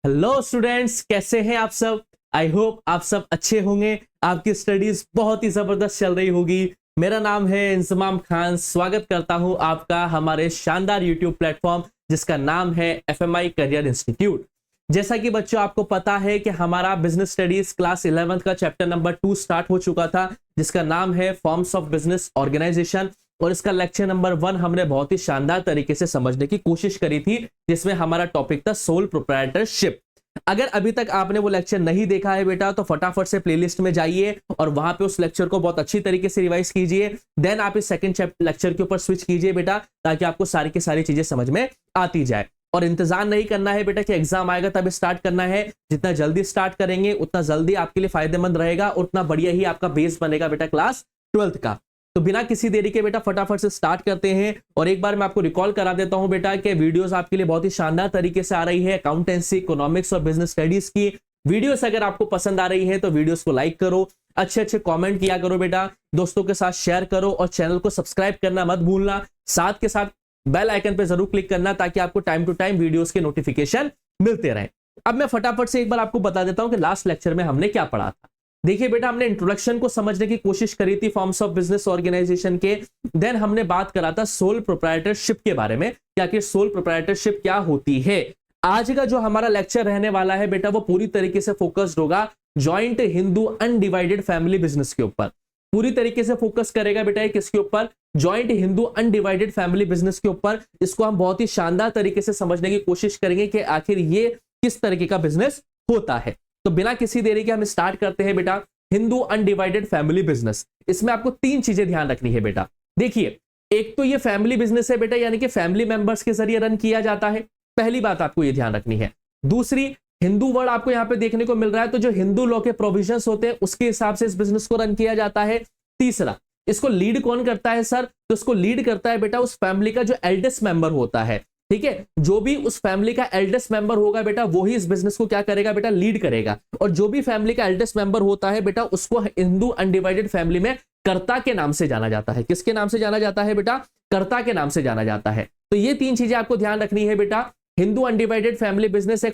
Hello students, कैसे हैं आप सब। आई होप आप सब अच्छे होंगे। आपकी स्टडीज बहुत ही जबरदस्त चल रही होगी। मेरा नाम है इंजमाम खान। स्वागत करता हूं आपका हमारे शानदार यूट्यूब प्लेटफॉर्म जिसका नाम है एफएमआई करियर इंस्टीट्यूट। जैसा कि बच्चों आपको पता है कि हमारा बिजनेस स्टडीज क्लास 11th का चैप्टर नंबर 2 स्टार्ट हो चुका था जिसका नाम है फॉर्म्स ऑफ बिजनेस ऑर्गेनाइजेशन, और इसका लेक्चर नंबर 1 हमने बहुत ही शानदार तरीके से समझने की कोशिश करी थी जिसमें हमारा टॉपिक था सोल प्रोप्राइटरशिप। अगर अभी तक आपने वो लेक्चर नहीं देखा है बेटा तो फटाफट से प्लेलिस्ट में जाइए और वहां पे उस लेक्चर को बहुत अच्छी तरीके से रिवाइज कीजिए। देन आप इस सेकंड लेक्चर के ऊपर स्विच कीजिए बेटा, ताकि आपको सारी की सारी चीजें समझ में आती जाए। और इंतजार नहीं करना है बेटा कि एग्जाम आएगा तब स्टार्ट करना है। जितना जल्दी स्टार्ट करेंगे उतना जल्दी आपके लिए फायदेमंद रहेगा, उतना बढ़िया ही आपका बेस बनेगा बेटा क्लास 12th का। तो बिना किसी देरी के बेटा फटाफट से स्टार्ट करते हैं। और एक बार मैं आपको रिकॉल करा देता हूं बेटा कि वीडियोस आपके लिए बहुत ही शानदार तरीके से आ रही है। अकाउंटेंसी, इकोनॉमिक्स और बिजनेस स्टडीज की वीडियोस अगर आपको पसंद आ रही है तो वीडियोस को लाइक करो, अच्छे अच्छे कमेंट किया करो बेटा, दोस्तों के साथ शेयर करो और चैनल को सब्सक्राइब करना मत भूलना। साथ के साथ बेल आइकन पे जरूर क्लिक करना ताकि आपको टाइम टू टाइम वीडियोस के नोटिफिकेशन मिलते रहे। अब मैं फटाफट से एक बार आपको बता देता हूं कि लास्ट लेक्चर में हमने क्या पढ़ा था। देखिए बेटा, हमने इंट्रोडक्शन को समझने की कोशिश करी थी फॉर्म्स ऑफ बिजनेस ऑर्गेनाइजेशन के। देन हमने बात करा था सोल प्रोप्राइटरशिप के बारे में, क्या कि सोल प्रोप्राइटरशिप क्या होती है। आज का जो हमारा लेक्चर रहने वाला है बेटा वो पूरी तरीके से फोकस्ड होगा joint Hindu undivided family business के ऊपर। पूरी तरीके से फोकस करेगा बेटा किसके ऊपर? Joint Hindu undivided family business के ऊपर। इसको हम बहुत ही शानदार तरीके से समझने की कोशिश करेंगे कि आखिर ये किस तरीके का बिजनेस होता है। तो बिना किसी देरी के हम स्टार्ट करते हैं बेटा हिंदू अनडिवाइडेड फैमिली बिजनेस। इसमें आपको 3 चीजें ध्यान रखनी है बेटा। देखिए, एक तो ये फैमिली बिजनेस है बेटा, यानी कि फैमिली मेंबर्स के जरिए रन किया जाता है। पहली बात आपको ये ध्यान रखनी है। दूसरी, हिंदू वर्ड आपको यहां पे देखने को मिल रहा है, तो जो हिंदू लॉ के प्रोविजंस होते हैं उसके हिसाब से इस बिजनेस को रन किया जाता है। तीसरा, इसको लीड कौन करता है सर? तो इसको लीड करता है बेटा उस फैमिली का जो एल्डेस्ट मेंबर होता है। ठीक है, जो भी उस फैमिली का एल्डेस्ट मेंबर होगा बेटा वो ही इस बिजनेस को क्या करेगा बेटा? लीड करेगा। और जो भी फैमिली का एल्डेस्ट मेंबर होता है बेटा उसको हिंदू अनडिवाइडेड फैमिली में कर्ता के नाम से जाना जाता है। किसके नाम से जाना जाता है बेटा? कर्ता के नाम से जाना जाता है। तो ये 3 चीजें आपको ध्यान रखनी है बेटा। हिंदू अनडिवाइडेड फैमिली बिजनेस एक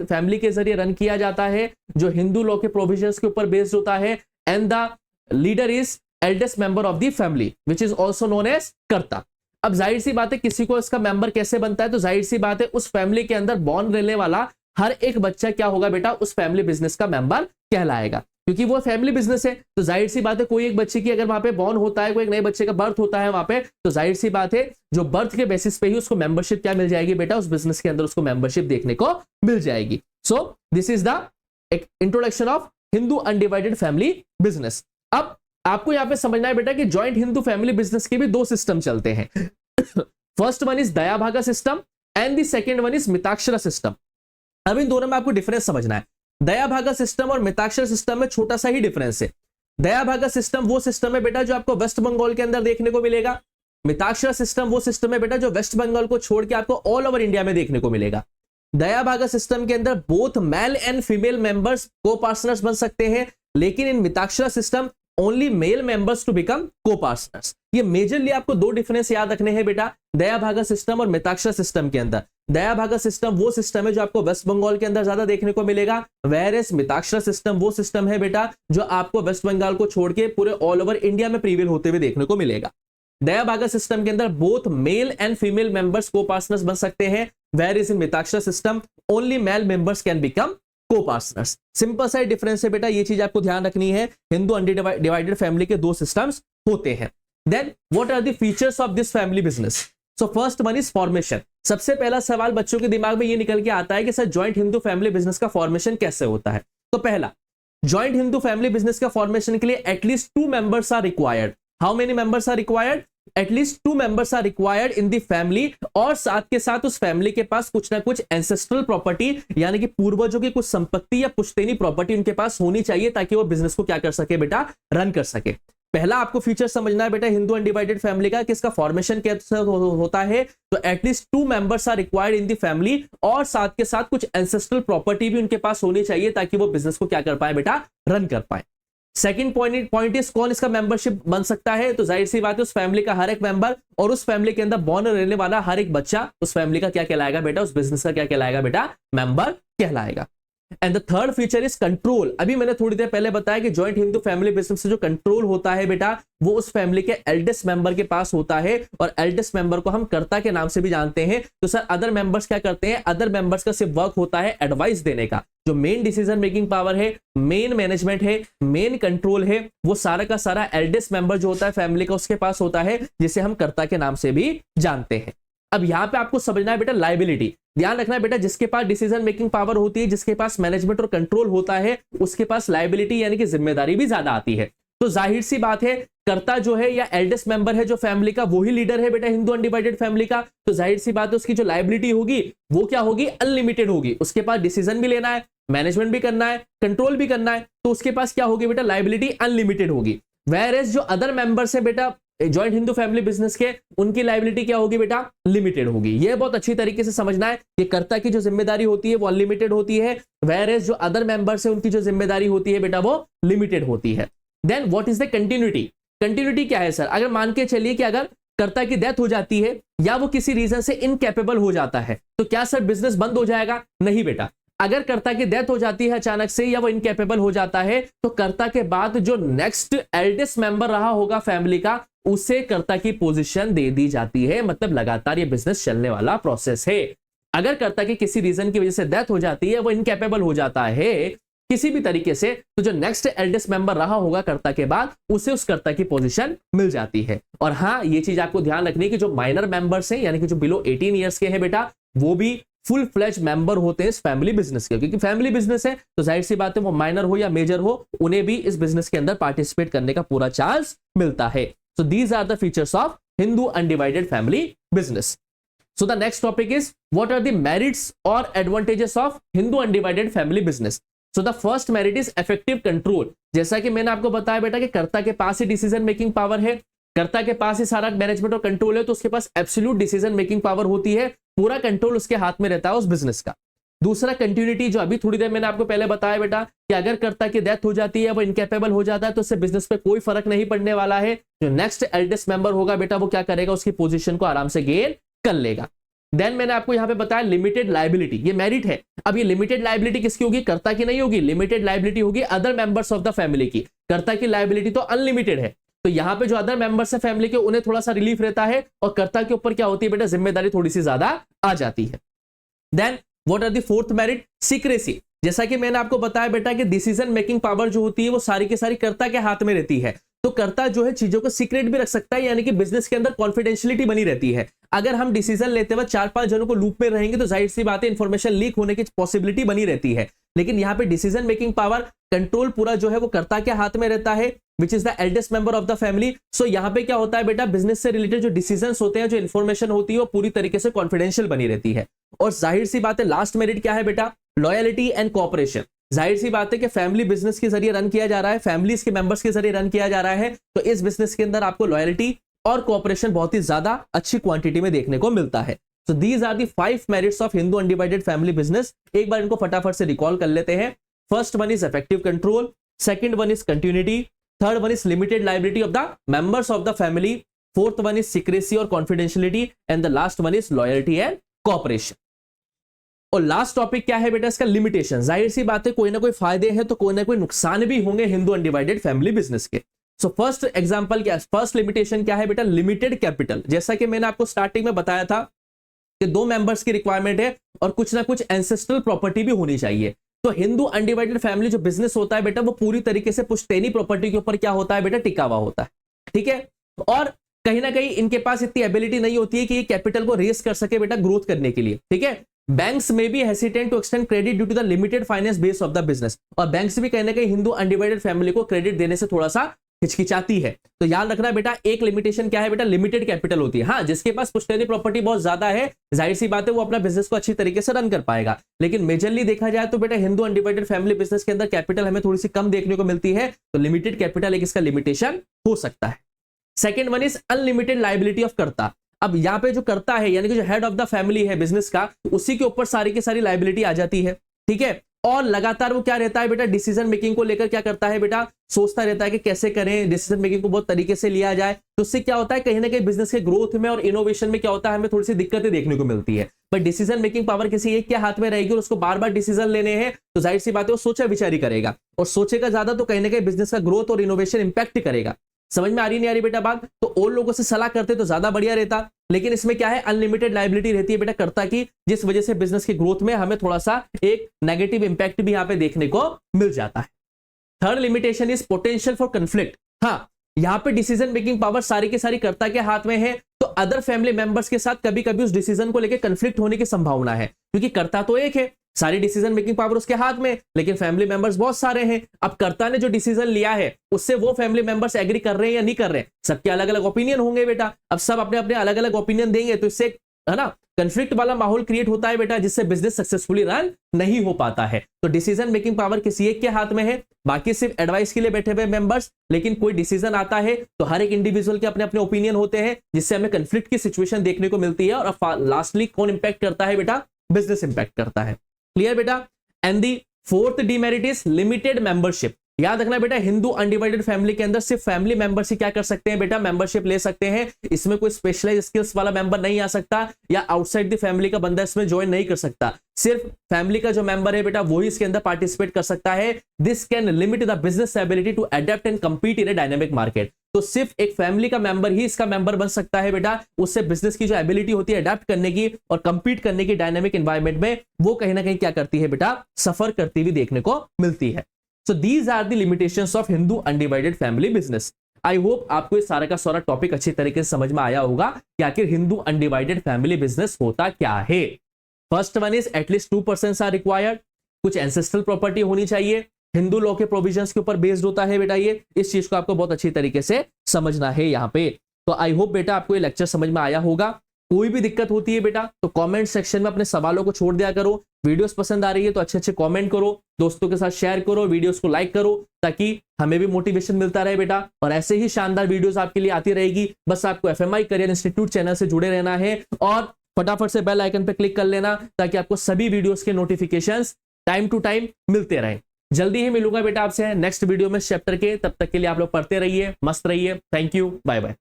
फैमिली के जरिए रन किया जाता है जो हिंदू लॉ के प्रोविजंस के ऊपर बेस्ड होता है। And the leader is eldest member of the family which is also known as karta. अब जाहिर सी बात है किसी को इसका मेंबर कैसे बनता है, तो जाहिर सी बात है उस फैमिली के अंदर बॉर्न रहने वाला हर एक बच्चा क्या होगा बेटा? उस फैमिली बिजनेस का मेंबर कहलाएगा, क्योंकि वो फैमिली बिजनेस है। तो जाहिर सी बात है कोई एक बच्चे की अगर वहां पे बॉर्न होता है, कोई एक नए बच्चे का बर्थ होता है वहां पे, तो जाहिर सी बात है जो बर्थ के बेसिस पे ही उसको मेंबरशिप क्या मिल जाएगी बेटा? उस बिजनेस के अंदर उसको मेंबरशिप देखने को मिल जाएगी। So this is the introduction of Hindu undivided family business. अब आपको यहां पे समझना है बेटा कि जॉइंट हिंदू फैमिली बिजनेस के भी 2 सिस्टम चलते हैं। फर्स्ट वन इज दया भागा system and the second one is Mitakshara system. अब इन दोनों में आपको डिफरेंस समझना है। दया भागा सिस्टम और मिताक्षरा सिस्टम में छोटा सा ही डिफरेंस है। दया भागा सिस्टम वो सिस्टम है बेटा जो आपको वेस्ट बंगाल के अंदर देखने को मिलेगा। मिताक्षरा सिस्टम वो सिस्टम है बेटा जो वेस्ट बंगाल को छोड़ के आपको ऑल ओवर इंडिया में देखने को मिलेगा। दया भागा सिस्टम के अंदर both male and female members को पार्टनर्स बन सकते हैं, लेकिन in Mitakshara system only male members to become को पार्टनर्स। ये मेजरली आपको 2 डिफरेंस याद रखने हैं बेटा दया भागा सिस्टम और मिताक्षरा सिस्टम के अंदर। दया भागा सिस्टम वो सिस्टम है जो आपको वेस्ट बंगाल के अंदर ज्यादा देखने को मिलेगा, वेयरएज मिताक्षरा सिस्टम वो सिस्टम है बेटा जो आपको वेस्ट बंगाल को छोड़ के पूरे ऑल ओवर इंडिया में प्रीवेल होते हुए देखने को मिलेगा। दया भागा सिस्टम के अंदर both male and female members को पार्टनर्स बन सकते हैं, whereas in Mitakshara system only male members can become को पार्टनर्स। सिंपल सा डिफरेंस है बेटा, ये चीज आपको ध्यान रखनी है। हिंदू अनडिवाइडेड फैमिली के 2 सिस्टम्स होते हैं। Then what are the features of this family business? So first one is formation. सबसे पहला सवाल बच्चों के दिमाग में ये निकल के आता है कि sir joint Hindu family business का फॉर्मेशन कैसे होता है? तो पहला, जॉइंट हिंदू फैमिली बिजनेस का फॉर्मेशन के लिए at least 2 members are required. How many members are required? At least 2 members are required in the family. और साथ के साथ उस फैमिली के पास कुछ ना कुछ एंसेस्ट्रल प्रॉपर्टी यानी कि पूर्वजों की कुछ संपत्ति या पुश्तैनी प्रॉपर्टी उनके पास होनी चाहिए ताकि वो बिजनेस को क्या कर सके बेटा? रन कर सके। पहला आपको फीचर समझना है बेटा हिंदू अनडिवाइडेड फैमिली का, किसका फॉर्मेशन कैसे होता है। तो at least 2 members are required in the family और साथ के साथ कुछ एंसेस्ट्रल प्रॉपर्टी भी उनके पास होनी चाहिए ताकि वो बिजनेस को क्या कर पाए बेटा? रन कर पाए। सेकंड पॉइंट इज कौन इसका मेंबरशिप बन सकता है, तो जाहिर सी बात है उस फैमिली का हर एक मेंबर और उस फैमिली के अंदर बॉर्न रहने वाला हर एक बच्चा उस फैमिली का क्या कहलाएगा बेटा, उस बिजनेस का क्या कहलाएगा बेटा, मेंबर कहलाएगा। And the third feature is control. अभी मैंने थोड़ी देर पहले बताया कि जॉइंट हिंदू फैमिली बिजनेस से जो कंट्रोल होता है बेटा, वो उस फैमिली के एल्डेस्ट मेंबर के पास होता है, और एल्डेस्ट मेंबर को हम कर्ता के नाम से भी जानते हैं। तो सर अदर मेंबर्स क्या करते हैं, अदर मेंबर्स का सिर्फ वर्क होता है एडवाइस देने का। जो मेन डिसीजन मेकिंग पावर है, मेन मैनेजमेंट है, मेन कंट्रोल है, वो सारा का सारा एल्डेस्ट मेंबर जो होता है फैमिली का उसके पास होता है, जिसे हम कर्ता के नाम से भी जानते हैं। अब यहां पे आपको समझना है बेटा लायबिलिटी, ध्यान रखना है बेटा, जिसके पास डिसीजन मेकिंग पावर होती है, जिसके पास मैनेजमेंट और कंट्रोल होता है, उसके पास लायबिलिटी यानी कि जिम्मेदारी भी ज्यादा आती है। तो जाहिर सी बात है कर्ता जो है या एल्डेस्ट मेंबर है जो फैमिली का, वही लीडर है बेटा हिंदू अनडिवाइडेड फैमिली का। तो जाहिर सी बात है उसकी जो लायबिलिटी होगी वो क्या होगी, अनलिमिटेड होगी। उसके पास डिसीजन भी लेना है, मैनेजमेंट भी करना है, कंट्रोल भी करना है, तो उसके पास क्या होगी बेटा, लायबिलिटी अनलिमिटेड होगी। वेयरएज जो अदर मेंबर्स है बेटा जॉइंट हिंदू फैमिली बिजनेस के, उनकी लायबिलिटी क्या होगी बेटा, लिमिटेड होगी। ये बहुत अच्छी तरीके से समझना है कि कर्ता की जो जिम्मेदारी होती है वो अनलिमिटेड होती है, वेयरएज जो अदर मेंबर्स है उनकी जो जिम्मेदारी होती है बेटा वो लिमिटेड होती है। Then what is the continuity, continuity क्या है सर, अगर मान के चलिए कि अगर कर्ता की डेथ हो जाती है या वो किसी रीजन से इनकैपेबल हो जाता है, तो क्या सर बिजनेस बंद हो जाएगा, नहीं बेटा। अगर कर्ता की डेथ हो जाती है अचानक से या वो इनकैपेबल हो जाता है, तो कर्ता के बाद जो नेक्स्ट एल्डेस्ट मेंबर रहा होगा फैमिली का, उसे कर्ता की पोजीशन दे दी जाती है। मतलब लगातार ये बिजनेस चलने वाला प्रोसेस है। अगर कर्ता की किसी रीजन की वजह से डेथ हो जाती है, वो इनकैपेबल हो जाता है किसी भी तरीके से, तो जो नेक्स्ट एल्डेस्ट मेंबर रहा होगा कर्ता के बाद, उसे उस कर्ता की पोजीशन मिल जाती है। और हाँ, ये चीज आपको ध्यान रखनी है कि जो माइनर मेंबर्स हैं यानी कि जो बिलो 18 ईयर्स के हैं बेटा, वो भी फुल फ्लेज मेंबर होते हैं इस फैमिली बिजनेस के, क्योंकि फैमिली बिजनेस है तो जाहिर सी बात है वो माइनर हो या मेजर हो, उन्हें भी इस बिजनेस के अंदर पार्टिसिपेट करने का पूरा चांस मिलता है। So these are the features of Hindu undivided family business. So the next topic is what are the merits or advantages of Hindu undivided family business? So the first merit is effective control. जैसा कि मैंने आपको बताया बेटा कि कर्ता के पास ही decision making power है, कर्ता के पास ही सारा मैनेजमेंट और कंट्रोल है, तो उसके पास एब्सोल्यूट डिसीजन मेकिंग पावर होती है, पूरा कंट्रोल उसके हाथ में रहता है उस बिजनेस का। दूसरा कंटिन्यूटी, जो अभी थोड़ी देर मैंने आपको पहले बताया बेटा कि अगर कर्ता की डेथ हो जाती है, वो इनकैपेबल हो जाता है, तो उससे बिजनेस पे कोई फर्क नहीं पड़ने वाला है। जो नेक्स्ट एल्डेस्ट मेंबर होगा बेटा वो क्या करेगा, उसकी पोजीशन को आराम से गेन कर लेगा। देन मैंने आपको यहां पे बताया लिमिटेड लायबिलिटी, ये मेरिट है। अब ये लिमिटेड लायबिलिटी किसकी होगी, कर्ता की नहीं होगी, लिमिटेड लायबिलिटी होगी other members of the family की। कर्ता की लायबिलिटी तो अनलिमिटेड है, तो यहां पे जो अदर मेंबर्स है फैमिली के, उन्हें थोड़ा सा रिलीफ रहता है, और कर्ता के ऊपर क्या होती है बेटा, जिम्मेदारी थोड़ी सी ज्यादा आ जाती है। Then what are the fourth merit, secrecy. जैसा कि मैंने आपको बताया बेटा कि डिसीजन मेकिंग पावर जो होती है वो सारी की सारी कर्ता के हाथ में रहती है, तो कर्ता जो है चीजों को सीक्रेट भी रख सकता है, यानी कि बिजनेस के अंदर कॉन्फिडेंशियलिटी बनी रहती है। अगर हम डिसीजन लेते हुए 4-5 जनों को लूप में रहेंगे तो जाहिर सी बात है इंफॉर्मेशन लीक होने की पॉसिबिलिटी बनी रहती है। लेकिन यहाँ पे डिसीजन मेकिंग पावर, कंट्रोल पूरा जो है वो कर्ता के हाथ में रहता है, which is the eldest member of the family. So यहाँ पे क्या होता है बेटा, बिजनेस से रिलेटेड जो डिसीजंस होते हैं, जो इन्फॉर्मेशन होती है, वो पूरी तरीके से कॉन्फिडेंशियल बनी रहती है। और जाहिर सी बात है लास्ट मेरिट क्या है बेटा, लॉयलिटी एंड कोऑपरेशन। जाहिर सी बात है कि फैमिली बिजनेस के जरिए रन किया जा रहा है, फैमिलीज के मेंबर्स के जरिए रन किया जा रहा है, तो इस बिजनेस के अंदर आपको लॉयलिटी और कोऑपरेशन बहुत ही ज्यादा अच्छी क्वांटिटी में देखने को मिलता है। So these are the 5 merits of Hindu undivided family business. एक बार इनको फटाफट से रिकॉल कर लेते हैं। First one is effective control, second one is continuity, third one is limited liability of the members of the family, fourth one is secrecy और confidentiality, and the last one is loyalty and cooperation. और last topic क्या है बेटा, इसका limitation. जाहिर सी बात है कोई ना कोई फायदे हैं तो कोई ना कोई नुकसान भी होंगे हिंदू अनडिवाइडेड फैमिली बिजनेस के। सो फर्स्ट एग्जांपल क्या, फर्स्ट लिमिटेशन क्या है बेटा, लिमिटेड कैपिटल। जैसा कि मैंने आपको स्टार्टिंग में बताया था कि 2 मेंबर्स की रिक्वायरमेंट है और कुछ ना कुछ एंसेस्ट्रल प्रॉपर्टी भी होनी चाहिए। तो हिंदू अनडिवाइडेड फैमिली जो बिजनेस होता है बेटा, वो पूरी तरीके से पुश्तैनी प्रॉपर्टी के ऊपर क्या होता है बेटा, टिका हुआ होता है। ठीक है, और कहीं ना कहीं इनके पास इतनी एबिलिटी नहीं होती है कि ये कैपिटल को रेस कर सके बेटा ग्रोथ करने के लिए। ठीक है, बैंक्स में भी hesitant to extend credit due to the limited finance base of the business, और बैंक्स भी कहीं ना कहीं हिंदू अनडिवाइडेड फैमिली को क्रेडिट देने से थोड़ा सा हिचकिचाती है। तो याद रखना बेटा, एक लिमिटेशन क्या है बेटा, लिमिटेड कैपिटल होती है। हाँ, जिसके पास पुश्तैनी प्रॉपर्टी बहुत ज्यादा है, जाहिर सी बात है वो अपना बिजनेस को अच्छी तरीके से रन कर पाएगा। लेकिन मेजरली देखा जाए तो बेटा हिंदू अनडिवाइडेड फैमिली बिजनेस के अंदर कैपिटल हमें थोड़ी सी कम देखने को मिलती है, तो लिमिटेड कैपिटल एक इसका लिमिटेशन हो सकता है। Second one is unlimited liability of कर्ता। अब यहाँ पे जो कर्ता है यानी कि जो हेड ऑफ द फैमिली है बिजनेस का, उसी के ऊपर सारी की सारी लायबिलिटी आ जाती है। ठीक है, और लगातार वो क्या रहता है बेटा, डिसीजन मेकिंग को लेकर क्या करता है बेटा, सोचता रहता है कि कैसे करें, डिसीजन मेकिंग को बहुत तरीके से लिया जाए। तो उससे क्या होता है, कहीं ना कहीं बिजनेस के ग्रोथ में और इनोवेशन में क्या होता है, हमें थोड़ी सी दिक्कतें देखने को मिलती है। बट डिसीजन मेकिंग पावर किसी एक के हाथ में रहेगी और उसको बार बार डिसीजन लेने हैं, तो जाहिर सी बात है वो सोचा विचारी करेगा, और सोचेगा ज्यादा तो कहीं ना कहीं बिजनेस का ग्रोथ और इनोवेशन इंपैक्ट करेगा। समझ में आ रही नहीं आ रही बेटा बात? तो और लोगों से सलाह करते तो ज्यादा बढ़िया रहता, लेकिन इसमें क्या है, अनलिमिटेड लायबिलिटी रहती है बेटा कर्ता की, जिस वजह से बिजनेस की ग्रोथ में हमें थोड़ा सा एक नेगेटिव इंपैक्ट भी यहां पे देखने को मिल जाता है। Third limitation is potential for conflict. हाँ, यहां पे डिसीजन मेकिंग पावर सारी की सारी कर्ता के हाथ में है, तो अदर फैमिली मेंबर्स के साथ कभी कभी उस डिसीजन को लेकर कंफ्लिक्ट होने की संभावना है, क्योंकि कर्ता तो एक है, सारी डिसीजन मेकिंग पावर उसके हाथ में, लेकिन फैमिली मेंबर्स बहुत सारे हैं। अब कर्ता ने जो डिसीजन लिया है उससे वो फैमिली मेंबर्स एग्री कर रहे हैं या नहीं कर रहे हैं, सबके अलग अलग ओपिनियन होंगे बेटा। अब सब अपने अपने अलग अलग ओपिनियन देंगे, तो इससे है ना कंफ्लिक्ट वाला माहौल क्रिएट होता है बेटा, जिससे बिजनेस सक्सेसफुली रन नहीं हो पाता है। तो डिसीजन मेकिंग पावर किसी एक के हाथ में है, बाकी सिर्फ एडवाइस के लिए बैठे हुए मेंबर्स, लेकिन कोई डिसीजन आता है तो हर एक इंडिविजुअल के अपने अपने ओपिनियन होते हैं, जिससे हमें कंफ्लिक्ट की सिचुएशन देखने को मिलती है। और लास्टली कौन इंपैक्ट करता है बेटा, बिजनेस इंपैक्ट करता है। क्लियर बेटा? And the fourth demerit is limited membership. याद रखना बेटा, हिंदू अनडिवाइडेड फैमिली के अंदर सिर्फ फैमिली मेंबर्स ही क्या कर सकते हैं बेटा, मेंबरशिप ले सकते हैं। इसमें कोई स्पेशलाइज स्किल्स वाला मेंबर नहीं आ सकता, या आउटसाइड द फैमिली का बंदा इसमें ज्वाइन नहीं कर सकता। सिर्फ फैमिली का जो मेंबर है बेटा वही इसके अंदर पार्टिसिपेट कर सकता है। This can limit the business ability to adapt and compete in a dynamic market. तो सिर्फ एक फैमिली का मेंबर ही इसका मेंबर बन सकता है बेटा, उससे बिजनेस की जो एबिलिटी होती है अडेप्ट करने की और कंपीट करने की डायनेमिक एनवायरनमेंट में, वो कहीं ना कहीं क्या करती है बेटा, सफर करती हुई देखने को मिलती है। So these are the limitations of Hindu undivided family business. I hope आपको ये सारा का सारा टॉपिक अच्छी तरीके से समझ में आया होगा कि आखिर हिंदू अनडिवाइडेड फैमिली बिजनेस होता क्या है। First one is at least 2% are required. कुछ एंसेस्ट्रल प्रॉपर्टी होनी चाहिए, हिंदू लॉ के प्रोविजंस के ऊपर बेस्ड होता है बेटा ये। इस चीज को आपको बहुत अच्छी तरीके से समझना है यहाँ पे। तो आई होप बेटा आपको ये लेक्चर समझ में आया होगा। कोई भी दिक्कत होती है बेटा तो कमेंट सेक्शन में अपने सवालों को छोड़ दिया करो। वीडियोस पसंद आ रही है तो अच्छे अच्छे कमेंट करो, दोस्तों के साथ शेयर करो, वीडियोस को लाइक करो, ताकि हमें भी मोटिवेशन मिलता रहे बेटा। और ऐसे ही शानदार वीडियोस आपके लिए आती रहेगी। बस आपको FMI करियर इंस्टीट्यूट चैनल से जुड़े रहना है और फटाफट से बेल आइकन पर क्लिक कर लेना, ताकि आपको सभी वीडियोस के नोटिफिकेशंस टाइम टू टाइम मिलते रहे। जल्दी ही मिलूंगा बेटा आपसे नेक्स्ट वीडियो में चैप्टर के। तब तक के लिए आप लोग पढ़ते रहिए, मस्त रहिए। Thank you, bye bye.